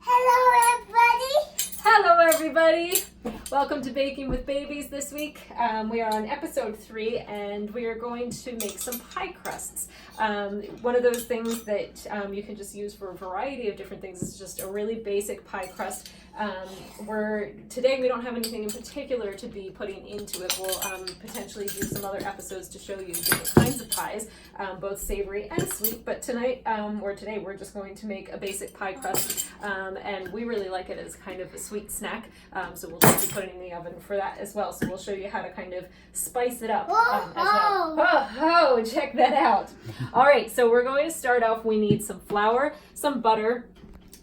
Hello, everybody. Hello, everybody. Welcome to Baking with Babies this week. We are on episode 3 and we are going to make some pie crusts. One of those things that you can just use for a variety of different things. It's just a really basic pie crust. Today we don't have anything in particular to be putting into it. We'll potentially do some other episodes to show you different kinds of pies, both savory and sweet. But tonight, or today, we're just going to make a basic pie crust, and we really like it as kind of a sweet snack. So we'll just be putting it in the oven for that as well. So we'll show you how to kind of spice it up as well. Oh, check that out. All right, so we're going to start off. We need some flour, some butter,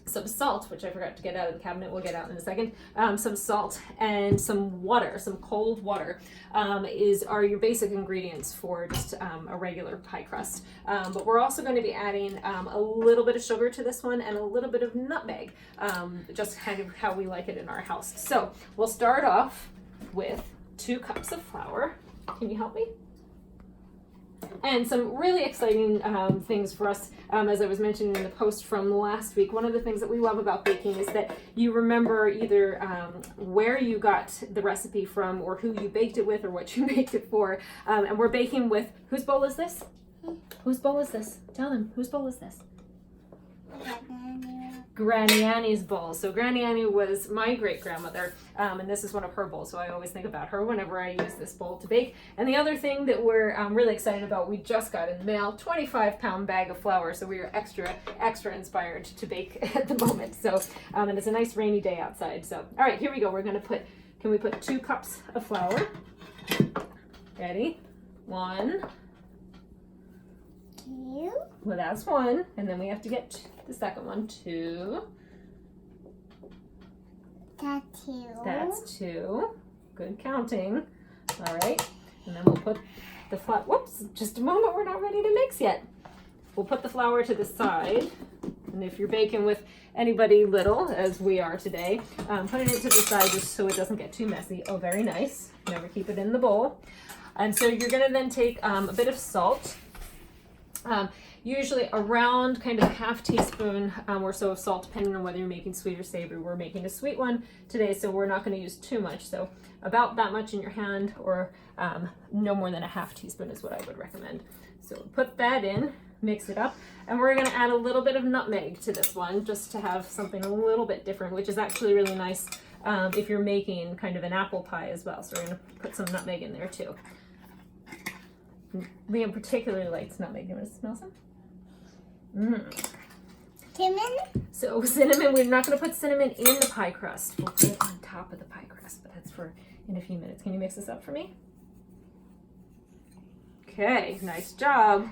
some salt, which I forgot to get out of the cabinet. We'll get out in a second. Some salt and some water, some cold water are your basic ingredients for just a regular pie crust. But we're also going to be adding a little bit of sugar to this one and a little bit of nutmeg, just kind of how we like it in our house. So we'll start off with 2 cups of flour. Can you help me? And some really exciting things for us, as I was mentioning in the post from last week. One of the things that we love about baking is that you remember either where you got the recipe from or who you baked it with or what you baked it for. And we're baking with, whose bowl is this? Whose bowl is this? Tell them, whose bowl is this? Granny Annie's bowl. So Granny Annie was my great-grandmother, and this is one of her bowls, so I always think about her whenever I use this bowl to bake. And the other thing that we're really excited about, we just got in the mail, 25-pound bag of flour, so we are extra inspired to bake at the moment. So, and it's a nice rainy day outside. So, all right, here we go. We're going to can we put 2 cups of flour? Ready? 1. 2. Well, that's 1, and then we have to get the second one, 2. That's 2. That's 2. Good counting. All right, and then we'll put the flour. Whoops! Just a moment. We're not ready to mix yet. We'll put the flour to the side, and if you're baking with anybody little, as we are today, putting it to the side just so it doesn't get too messy. Oh, very nice. Never keep it in the bowl. And so you're going to then take a bit of salt. Usually around kind of a ½ teaspoon or so of salt, depending on whether you're making sweet or savory. We're making a sweet one today, so we're not going to use too much. So about that much in your hand, or no more than a ½ teaspoon is what I would recommend. So put that in, mix it up, and we're going to add a little bit of nutmeg to this one, just to have something a little bit different, which is actually really nice if you're making kind of an apple pie as well. So we're going to put some nutmeg in there too. Liam particularly likes nutmeg. You want to smell some? Cinnamon? So cinnamon, we're not going to put cinnamon in the pie crust. We'll put it on top of the pie crust, but that's for in a few minutes. Can you mix this up for me? Okay, nice job.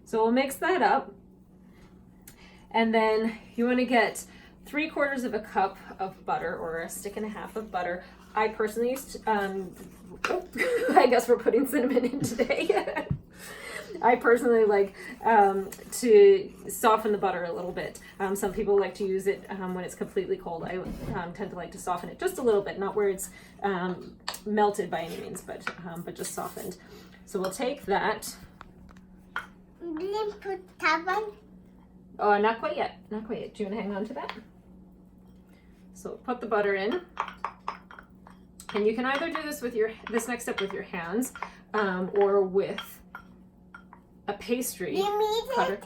So we'll mix that up. And then you want to get 3/4 of a cup of butter, or a stick and a half of butter. I personally used, I guess we're putting cinnamon in today. I personally like to soften the butter a little bit. Some people like to use it when it's completely cold. I tend to like to soften it just a little bit, not where it's melted by any means, but just softened. So we'll take that. Didn't put top on? Oh, not quite yet. Not quite yet. Do you want to hang on to that? So put the butter in. And you can either do this next step with your hands or with a pastry cutter.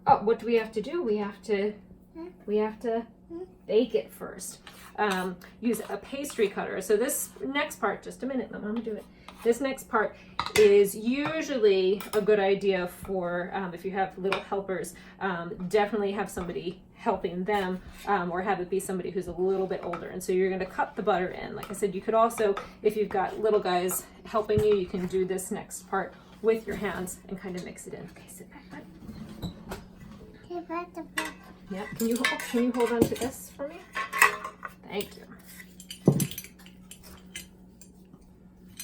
Oh, what do we have to do? We have to bake it first. Use a pastry cutter. So this next part, just a minute, let Mama do it. This next part is usually a good idea for if you have little helpers. Definitely have somebody helping them, or have it be somebody who's a little bit older. And so you're going to cut the butter in. Like I said, you could also, if you've got little guys helping you, you can do this next part with your hands and kind of mix it in. Okay, sit back, bud. Yeah, can you hold on to this for me? Thank you.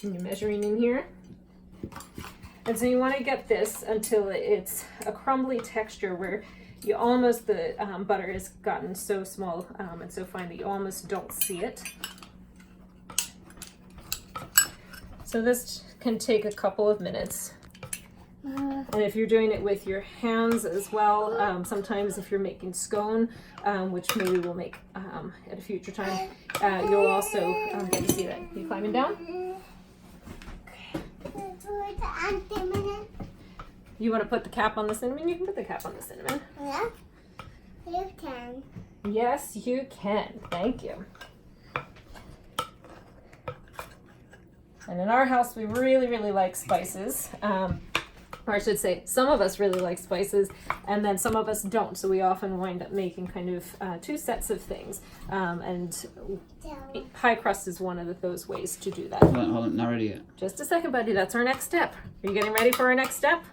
And you're measuring in here. And so you want to get this until it's a crumbly texture where you almost, the butter has gotten so small and so fine that you almost don't see it. So this can take a couple of minutes. And if you're doing it with your hands as well, sometimes if you're making scone, which maybe we'll make at a future time, you'll also get to see that. You climbing down? You want to put the cap on the cinnamon? You can put the cap on the cinnamon. Yeah, you can. Yes, you can. Thank you. And in our house, we really, really like spices. Or I should say, some of us really like spices, and then some of us don't. So we often wind up making kind of two sets of things. And pie crust is one of those ways to do that. Hold on, not ready yet. Just a second, buddy. That's our next step. Are you getting ready for our next step?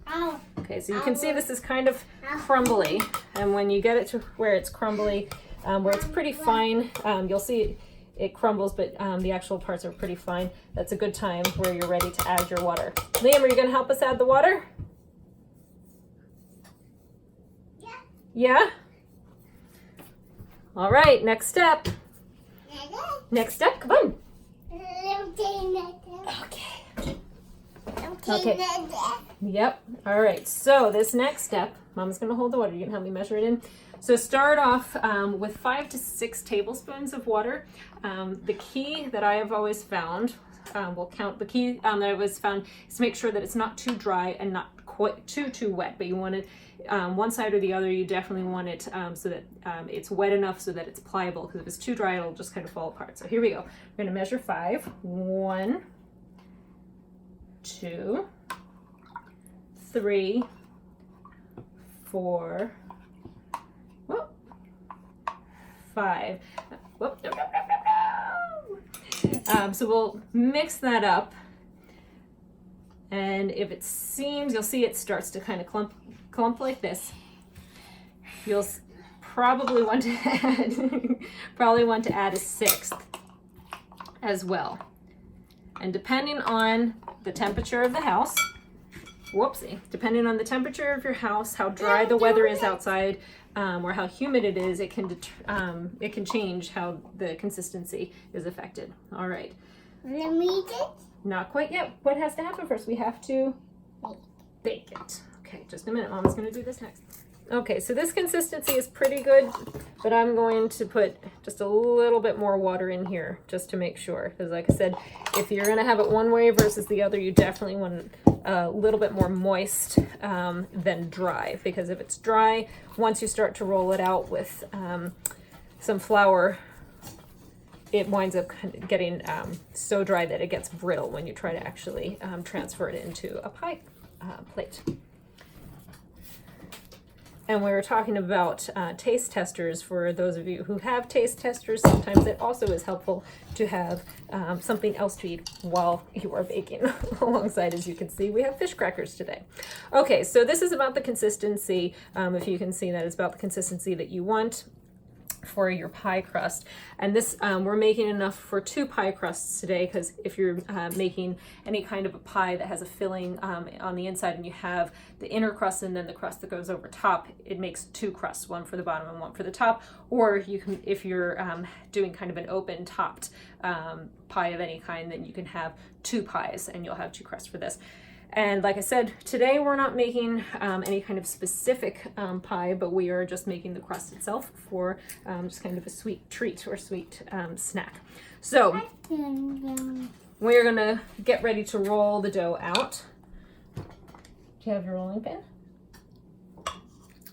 Oh. Okay, so you can see this is kind of crumbly. And when you get it to where it's crumbly, where it's pretty fine, you'll see it crumbles, but the actual parts are pretty fine. That's a good time where you're ready to add your water. Liam, are you going to help us add the water? Yeah. Yeah? All right, next step. Next step, come on. Okay. Okay. Yep. All right, so this next step, Mama's going to hold the water. You can help me measure it in. So start off with 5 to 6 tablespoons of water. The key that I have always found, we'll count the key that I always found, is to make sure that it's not too dry and not quite too wet. But you want it one side or the other. You definitely want it so that it's wet enough so that it's pliable. Because if it's too dry, it'll just kind of fall apart. So here we go. We're going to measure 5. 1, 2, 3, 4. 5. Whoop, no. So we'll mix that up, and if it seems, you'll see it starts to kind of clump like this. You'll probably want to add a 1/6 as well. And depending on the temperature of the house, depending on the temperature of your house, how dry the weather is outside, or how humid it is, it can change how the consistency is affected. All right. Let me eat it. Not quite yet. What has to happen first? We have to bake it. Okay, just a minute. Mama's going to do this next. Okay, so this consistency is pretty good, but I'm going to put just a little bit more water in here just to make sure. Because like I said, if you're going to have it one way versus the other, you definitely want it a little bit more moist than dry. Because if it's dry, once you start to roll it out with some flour, it winds up getting so dry that it gets brittle when you try to actually transfer it into a pie plate. And we were talking about taste testers. For those of you who have taste testers, sometimes it also is helpful to have something else to eat while you are baking. Alongside, as you can see, we have fish crackers today. Okay, so this is about the consistency. If you can see that, it's about the consistency that you want for your pie crust. And this we're making enough for 2 pie crusts today, because if you're making any kind of a pie that has a filling on the inside and you have the inner crust and then the crust that goes over top, it makes 2 crusts, one for the bottom and one for the top. Or you can, if you're doing kind of an open topped pie of any kind, then you can have 2 pies and you'll have 2 crusts for this. And like I said, today we're not making any kind of specific pie, but we are just making the crust itself for just kind of a sweet treat or sweet snack. So we're gonna get ready to roll the dough out. Do you have your rolling pin?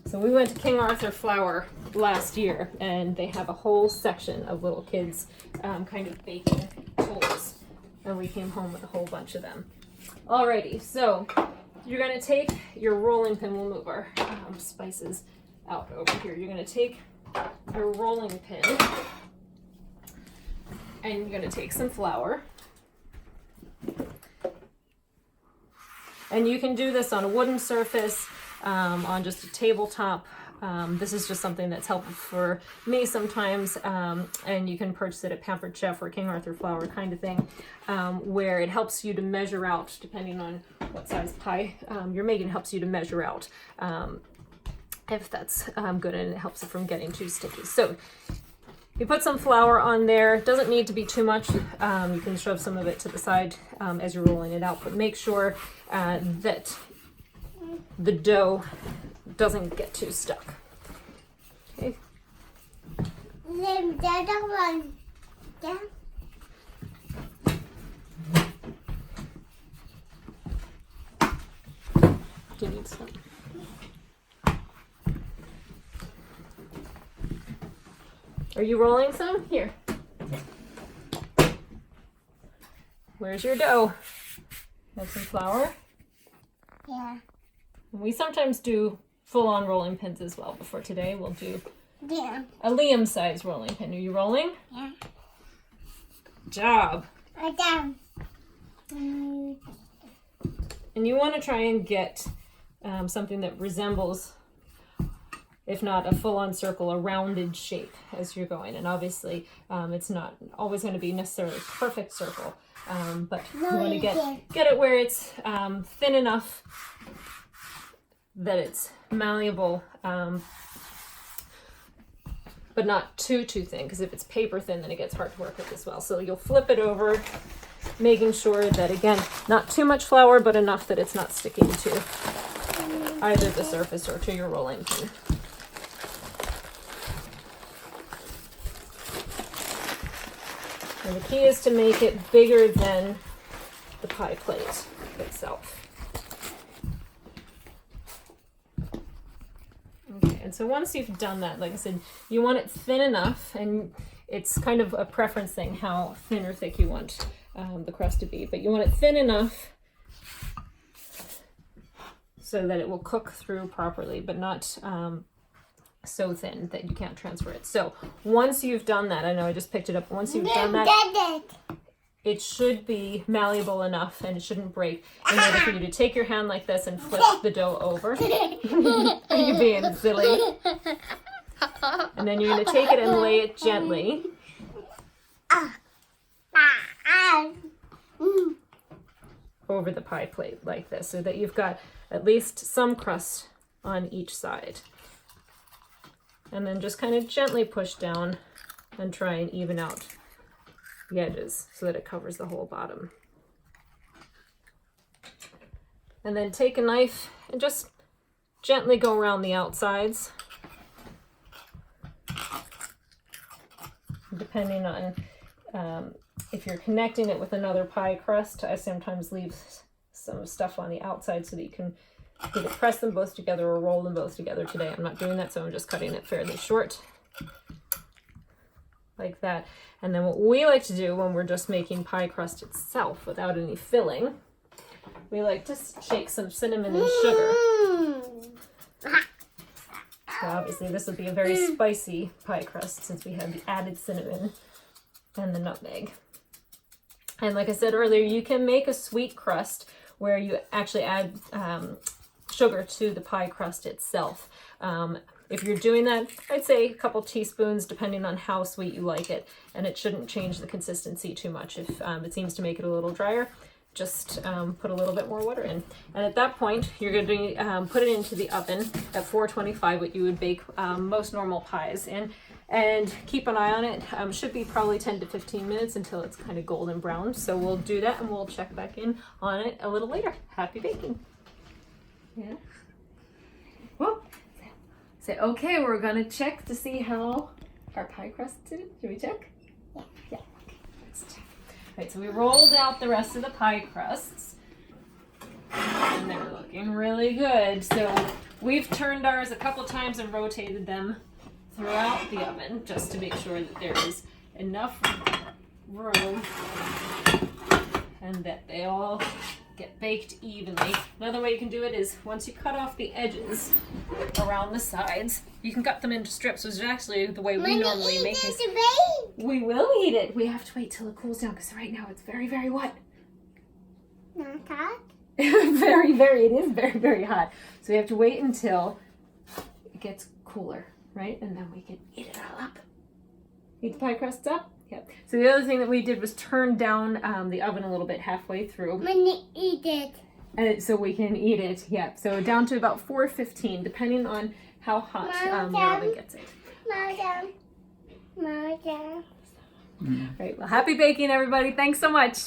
So we went to King Arthur Flour last year, and they have a whole section of little kids kind of baking tools, and we came home with a whole bunch of them. Alrighty, so you're going to take your rolling pin. We'll move our spices out over here. You're going to take your rolling pin and you're going to take some flour. And you can do this on a wooden surface, on just a tabletop. This is just something that's helpful for me sometimes, and you can purchase it at Pampered Chef or King Arthur Flour kind of thing, where it helps you to measure out, depending on what size pie you're making, helps you to measure out if that's good, and it helps it from getting too sticky. So You put some flour on there. It doesn't need to be too much. You can shove some of it to the side as you're rolling it out, but make sure that the dough doesn't get too stuck. Okay. Then the other one. Yeah. Do you need some? Are you rolling some? Here. Where's your dough? Have some flour? Yeah. We sometimes do full-on rolling pins as well, but for today we'll do Yeah. a Liam size rolling pin. Are you rolling? Yeah. Job. I down. And you want to try and get something that resembles, if not a full-on circle, a rounded shape as you're going. And obviously it's not always going to be necessarily a perfect circle, but you want to get it where it's thin enough that it's malleable, but not too thin, because if it's paper thin, then it gets hard to work with as well. So you'll flip it over, making sure that, again, not too much flour, but enough that it's not sticking to either the surface or to your rolling pin. And the key is to make it bigger than the pie plate itself. Okay, and so once you've done that, like I said, you want it thin enough, and it's kind of a preference thing how thin or thick you want the crust to be, but you want it thin enough so that it will cook through properly, but not so thin that you can't transfer it. So once you've done that, I know I just picked it up, once you've done that, it should be malleable enough and it shouldn't break in order for you to take your hand like this and flip the dough over. Are you being silly? And then you're going to take it and lay it gently over the pie plate like this, so that you've got at least some crust on each side. And then just kind of gently push down and try and even out the edges so that it covers the whole bottom. And then take a knife and just gently go around the outsides, depending on if you're connecting it with another pie crust. I sometimes leave some stuff on the outside so that you can either press them both together or roll them both together. Today I'm not doing that, so I'm just cutting it fairly short like that. And then what we like to do when we're just making pie crust itself without any filling, we like to shake some cinnamon and sugar. So obviously this would be a very spicy pie crust since we have the added cinnamon and the nutmeg. And like I said earlier, you can make a sweet crust where you actually add sugar to the pie crust itself. If you're doing that, I'd say a couple teaspoons, depending on how sweet you like it, and it shouldn't change the consistency too much. If it seems to make it a little drier, just put a little bit more water in. And at that point, you're going to put it into the oven at 425, what you would bake most normal pies in. And keep an eye on it. Should be probably 10 to 15 minutes until it's kind of golden brown. So we'll do that and we'll check back in on it a little later. Happy baking. Yeah. Whoop. Say, okay, we're going to check to see how our pie crust did. Should we check? Yeah. Yeah. Okay, let's check. All right, so we rolled out the rest of the pie crusts. And they're looking really good. So we've turned ours a couple times and rotated them throughout the oven just to make sure that there is enough room and that they all get baked evenly. Another way you can do it is once you cut off the edges around the sides, you can cut them into strips, which is actually the way we normally make it. We will eat it. We have to wait till it cools down because right now it's very, very what? Not hot? Very, very, it is very, very hot. So we have to wait until it gets cooler, right? And then we can eat it all up. Eat the pie crusts up? Yep. So the other thing that we did was turn down the oven a little bit halfway through. Eat it. And so we can eat it, yep. So down to about 415, depending on how hot your oven gets it. Madam. Mother. All right, well, happy baking, everybody. Thanks so much.